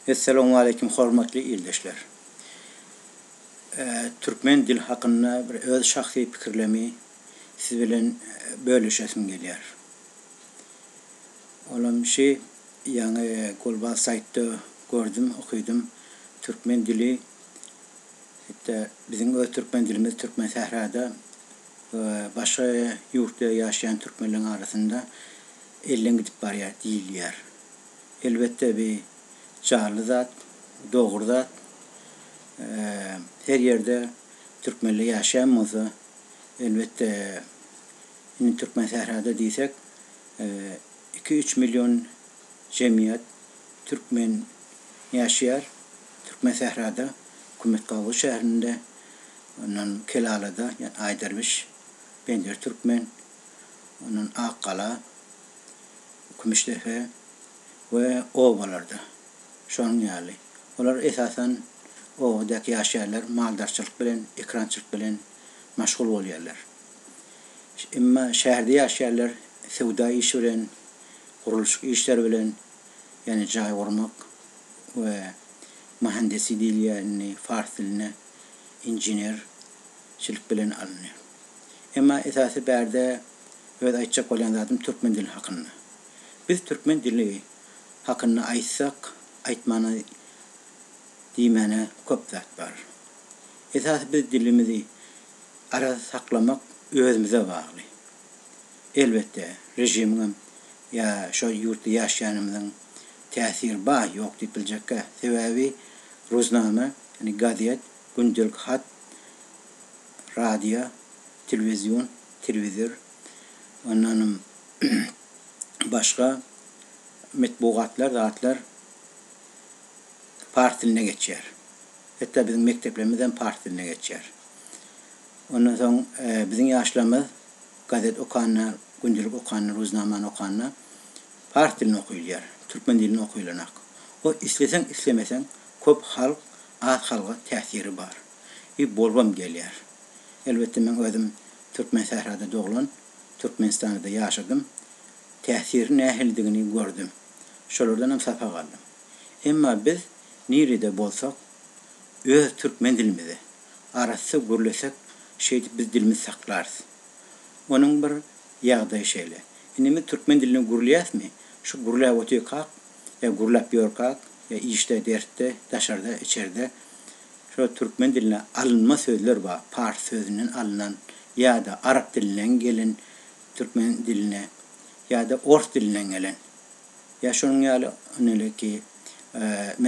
Esselamu aleyküm hormatly ildeşler. Türkmen dil hakkında bir öz şahsi pikirlemi siz bilen bölüşesim gelýär. Olam şey yani global saytda gördüm, okudum. Türkmen dili hatta bizim öz Türkmen dilimiz Türkmen Sahrada başka yurtta yaşayan Türkmenlerin arasında elden gidip barýar diýilýär. Elbette bir canlı zat, doğru zat. Her yerde Türkmenli yaşayan olsa elbette Türkmen Sahrada diysek 2-3 milyon cemiyet Türkmen yaşayar. Türkmen Sahrada Kumetkavu şehrinde onun Kelala'da yani Ayderviş Bendir Türkmen onun Akkala Kumiştepe ve Ovalarda şu an yani. Onlar esasen oradaki yaşayanlar maldarçılık bilen, ekrançılık bilen meşgul oluyorlar. Ama şehirde yaşayanlar sevda işi bilen, kuruluş işler bilen, yani cay vurmak ve mühendisi değil yani Fars diline injinerçilik bilen alınıyor. Ama esası berde öyle aytacak olan zaten Türkmen dili hakkında. Biz Türkmen dili hakkında aytsak, aytmanı diýmene köp zat bar. Esas biz dilimizi arada saklamak özümüze bagly. Elbette rejimin ya şu yurtda yaşayanımızın täsiri bar ýok diýip biljekkä. Sebebi roznama, yani gazet, gündelik hat, radio, televizor, ondan başka metbuatlar, zatlar Fars diline geçer. Hatta bizim mekteplerimizden Fars diline geçer. Ondan sonra bizim yaşlarımız gazet okanlar, gündelik okanlar, roznaman okanlar Fars dilini okuyurlar. Türkmen dilini okuyurlar. O istesen istemesen köp halk, az halka täsiri bar. Bolbam gelýär. Elbette men özüm Türkmen Sahrada doğulan, Türkmenistan'da yaşadım. Täsiri nähildigini gördüm. Şolardan hem safa galdım. Emma biz niride bolsak, öz Türkmen dilimizi arası gürlesek, biz dilimizi saklarız. Onun bir yağday şeyle. Inimi Türkmen dilini gürleyesmi? Şu gürleyip otuyor kalk, ya gürleyip yor kalk, ya işte, dertte, dışarıda, içeride. Şu Türkmen diline alınma sözler var. Fars sözünden alınan, ya da Arap dilinden gelen Türkmen diline, ya da Ors dilinden gelen. Ya şunun yali, öyle ki,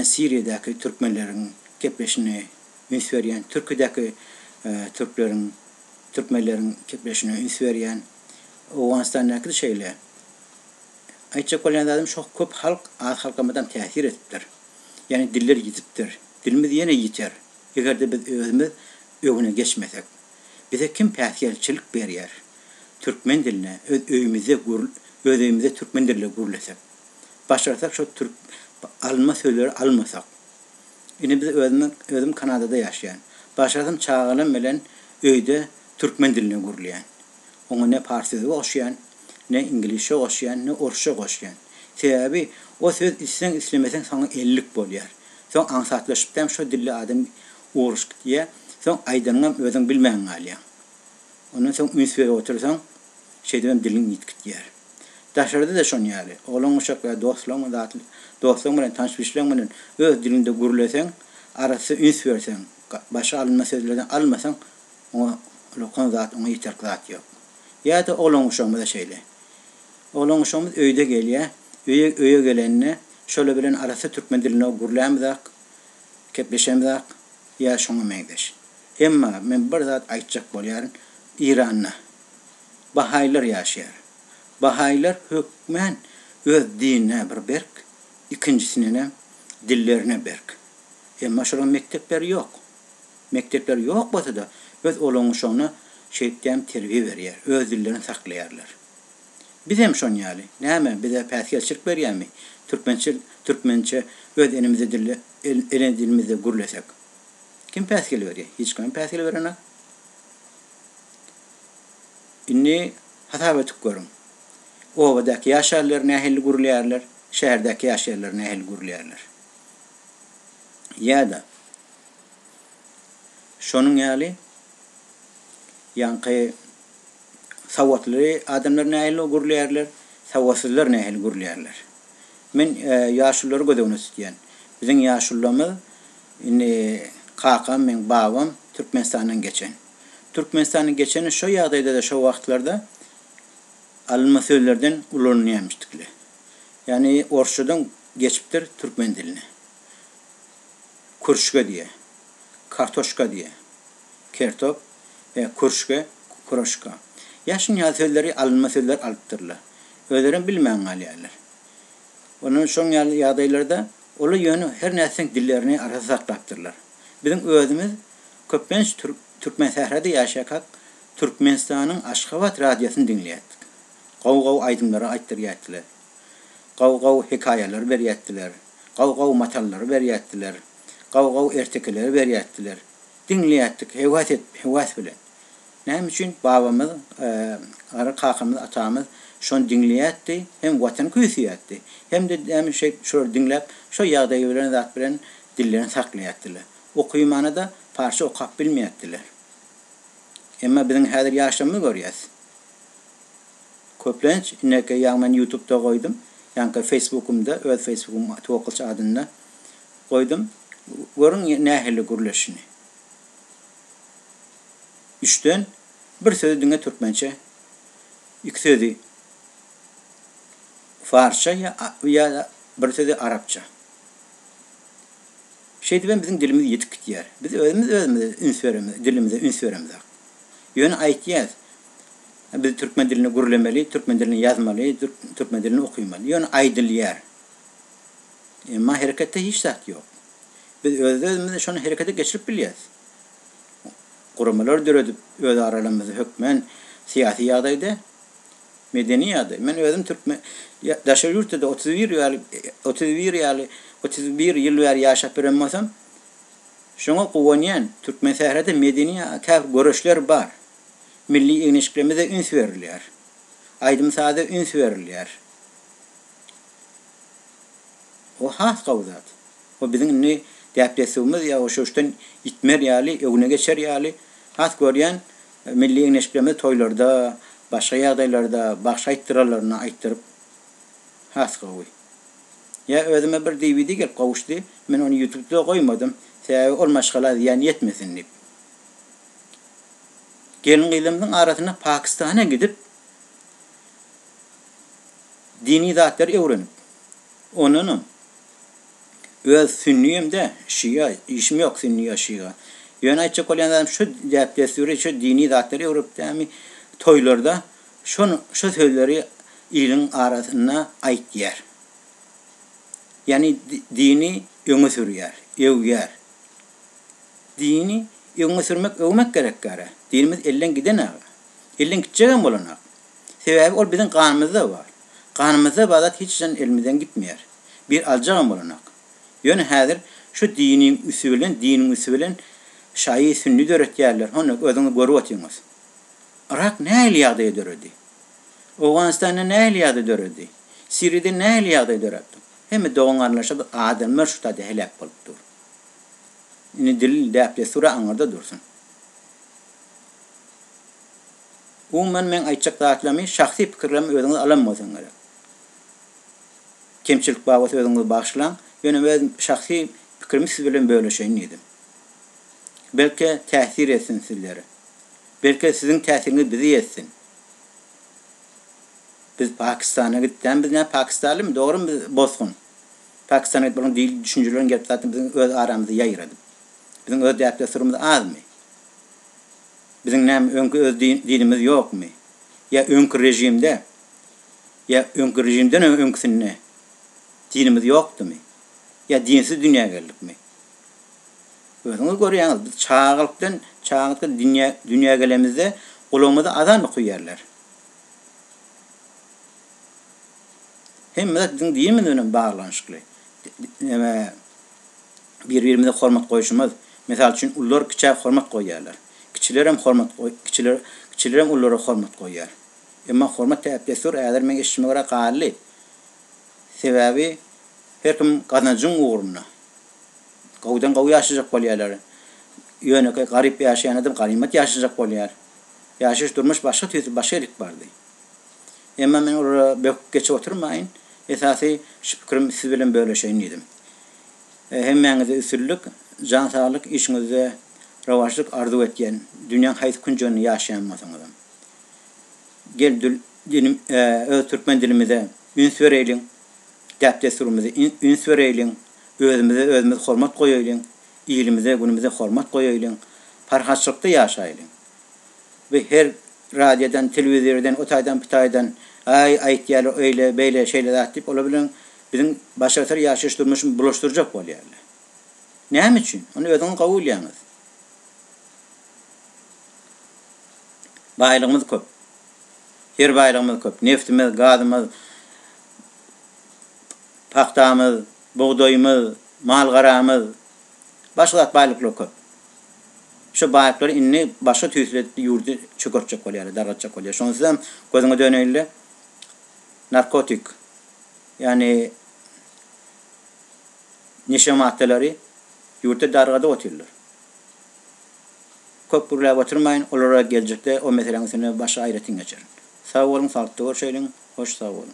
Suriye'deki Türkmenlerin kepleşini üns veren, Türkiye'deki Türkmenlerin kepleşini üns veren, Afganistan'daki şeyle. Aytacak olan adam çok köp halk, az halkamadan täsir etipdir. Yani diller yitipdir. Dilimiz yine yiter. Eğer de biz özümüz öğüne geçmesek. Bize kim päsgelçilik berýär? Türkmen diline, özümüze Türkmen diliyle gürlesek. Başlarsak şu Türk alma sözleri almasak. Yine biz özüm Kanada'da yaşayan. Başladım çağalım bilen öyde Türkmen dilini gürleyen. Ona ne Farsça oşayan, ne İngilizce oşayan, ne Orsça oşayan. Sebebi o söz isten islemesen sana ellik bolýar. Son ansatlaşıp dem şu dilli adam uğraş diye son aydanam özün bilmeyen galya. Onun son ünsüye otursan şeyden dilin yitkit yer. Daşarda da şon ýaly. Oğlan uşak we dostlaryň bilen tanışyşlaryň bilen öz dilinde gürlesen, arasy üns bersen, başa alınma sözlerden almasan, o lokan zat ona ýeter zat ýok. Ýa-da oğlan uşagyň da şeýle. Oğlan uşagyň öýde gelýär, öýe gelenine şöyle bilen arasy Türkmen diline gürlämizak, kepleşemizak, ýa şoňa meňdeş. Emma men bir zat aýtjak bolýaryn, İran'da Bahaylar ýaşaýar. Bahaylar hükmen öz dinine bir berk, ikincisine dillerine berk. Ama şuran mektepler yok. Mektepler yok batıda. Öz olağın şonu şeyden terbiye veriyor. Öz dillerini saklayarlar. Biz hem şon ýaly. Näme bize päsgelçilik berýärmi? Türkmençe öz enimize dille, elen dilimizde gürlesek. Kim päsgel berýär? Hiç kim päsgel berenak. Inni hatabetik görüm. Ovadaki yaşarlar nähil gürleýärler, şäherdäki yaşarlar nähil gürleýärler. Ya da şonun ýaly ýanky sawatly adamlar nähili gurulýarlar, sawatsyzlar nähili gurulýarlar. Men ýaşulary gödegini tutýan. Biziň ýaşullarymyz kakam, men babam Türkmenistandan geçen. Türkmenistandan geçeni şo ýagdaýda da şo wagtlarda alınma söýlerden ulanýarmışdykly. Yani Orşudan geçipdir Türkmen diline. Kurşka diye, kartoşka diye, kertop ve kurşka, kuroşka. Yaşın söýleri alınma söýler alypdyrlar. Özlerin bilmeýän alýarlar. Onun şoň ýagdaýlarda ola ýöne her näseng dillerini arada saklapdyrlar. Bizim özümüz köpünç Türkmen sährede ýaşaýak Türkmenistanyň Aşgabat radiosyny dinleýärdik. Gaw-gaw aýdymlary aýtdyrýardylar. Gaw-gaw hekaýalar berýärdiler. Gaw-gaw matallar berýärdiler. Gaw-gaw ertekeleri berýärdiler. Dinleýärdik, hewas bilen. Näme üçin babamyz, kakamy, atamyz şonu dinleýärdi, hem watan küýsýärdi. Hem de näme şol dinläp, şo ýagdaýy bilen zat bilen dillerini saklaýardylar. Okuýmana da parça okap bilmeýärdiler. Emma biziň häzir ýaşamyzy görýäs. Köplenç ineke ýagman YouTube'da goýdum. Ýa-ni Facebook'umda, öz Facebook'um Towakylçy adynda goýdum. Görüň nähili gürleşini. Üçden bir sözi diňe türkmençe, iki sözi farsça ya bir sözi arapça. Ben bizim dilimiz ýetip gitýär. Biz özümüz üns beremiz, dilimize üns beremiz. Ýöne aýtýar. Biz türkmen dilini gürlemeli, türkmen dilini ýazmaly, türkmen dilini okuýmaly. Ýöne aýdylýar. Emma hereketde hiç zat ýok. Biz özümizde şonu herekete geçirip bilýäs. Guramalar döredip öz aralarymyzda hökmen syýasy ýagdaýda, medeni ýagdaý. Men özüm türkmen daşary ýurtda 31 ýyl ýaşap beremmäsem, şoňa gowonýan türkmen sährede medeni görüşler bar. Milli eňişliklerimize üns berilýär. Aýdymsada üns berilýär. O has gawzat. O biziň ne depressiyonumuz ya o şoşdan itmer ýaly, öňüne geçer ýaly has görýän milli eňişliklerimiz toýlarda, başga ýagdaýlarda baş aýtdyralaryna aýtdyryp has gawy. Ya özüme bir DVD gelip gawuşdy, men onu YouTube'da goýmadym. Sebäbi ol maşgala ýan ýetmesin diýip. Gelin gyýlymyň arasyna Pakistana gidip dini zatlar öwrenip onunum öz sünniyemde şia işim yok sünniye şia. Ýöne aýtjak bolýan şu däpdesuri şu dini zatlary öwrep tämi toýlarda şu sözleri ýylyň arasyna aýtýar. Yani dini öňe sürýär, öwýär. Dini öňe sürmek, öwmek gerek gara. Dinimiz elden giden aga. Elden gitjegen bolanak. Sebäbi ol biziň kanymyzda bar. Kanymyzda bazat hiç elimizden gitmeýär. Bir aljagan bolanak. Ýöne häzir şu dinin üsülen şaýy sünni döretýärler. Onu özüňiz görüp otýaňyz. Irak nähili ýagdaýda döredi? Awganistanda nähili ýagdaýda döredi? Siriýede nähili ýagdaýda döredi? Hemme dogan arlaşyp adamlar şu taýda helak bolupdyr. Ine dil däpde sura aňarda dursun. Umuman men aýtjak zatlamy şahsy pikirlerimi özüňiz alanmasaň gerek. Kemçilik babasy özüňiz bagşlaň. Ýöne ben şahsy pikirimi siz bilen böleşeýin edim. Belki täsir etsin sizlere. Belki sizin täsiriniz bizi etsin. Biz Pakistan'a gitden biz ne Pakistanlıyım doğru mu bozgun? Pakistan'a gitden dil düşüncelerini gelip zaten bizim öz aramızı yayırdı. Bizim öz depresyonumuz az mı? Bizim ne önkü öz dinimiz yok mu? Ya önkü rejimde ya önkü rejimden önküsünne dinimiz yoktu mu? Ya dinsiz dünya geldik mi? Özüňiz görýäňiz, biz çağılıktan dünya gelemizde golumyza azan koýarlar. Hemme bizim dinimiz bilen baglanşykly. Bir-birimize hormat goýuşymyz, mesal üçin ullar kiçe hormat goýýarlar. Kiçilerem ullara hormat goýýar. Emma hormat täpdesur äder men işime görä galy. Sebäbi her kim gazanjyň uğruna Gawdan gawy yaşayacak bolýarlar. Ýöne garip yaşayan adam garimat yaşayacak bolýar. Yaşaş durmuş başga türlü başga elik bardy. Emma men ora bekip geçip oturmaýyn. Esasy şu pikirim siz bilen böleşeýin diýdim. Hemmeňize üsüllük, jan saglyk, işiňizde rawaçlyk arzu etýän, dünýäň haýsy künjegini ýaşaýan bolsaňyz. Gel dilim öz türkmen dilimize üns bereýin, däpdesturymyzy üns bereýin, özümize hormat goýaýyn, ýylymyza, günümize hormat goýaýyn, parhatçylykda ýaşaýyn. Ve her radyodan, telewizordan, otaydan, pitaýdan aýtýarlar öýle, beýle şeýler aýtyp ola bilen bizim başarılar ýaşaş durmuşyny bulaşdyrjak bolýarlar. Näme üçin? Onu özüňiz kabul ýaňyz. Baýlygymyz köp. Her baýlygymyz köp. Neftimiz, gazymyz, paxtamyz, buğdaýymyz, malgaramyz, başga baýlyklar köp. Şu baýlyklar inni başga türlü ýurdy çökertjek bolýar, dargatjak bolýar. Şoňsam gözüňe döneýle narkotik, yani neşe maddeleri yurtta dargada oturlar. Köp burlap oturmayın, olara gelecekte o meselenin başa aýratyn geçer. Sağ olun, sağlıklı görüşelim, hoş sağ olun.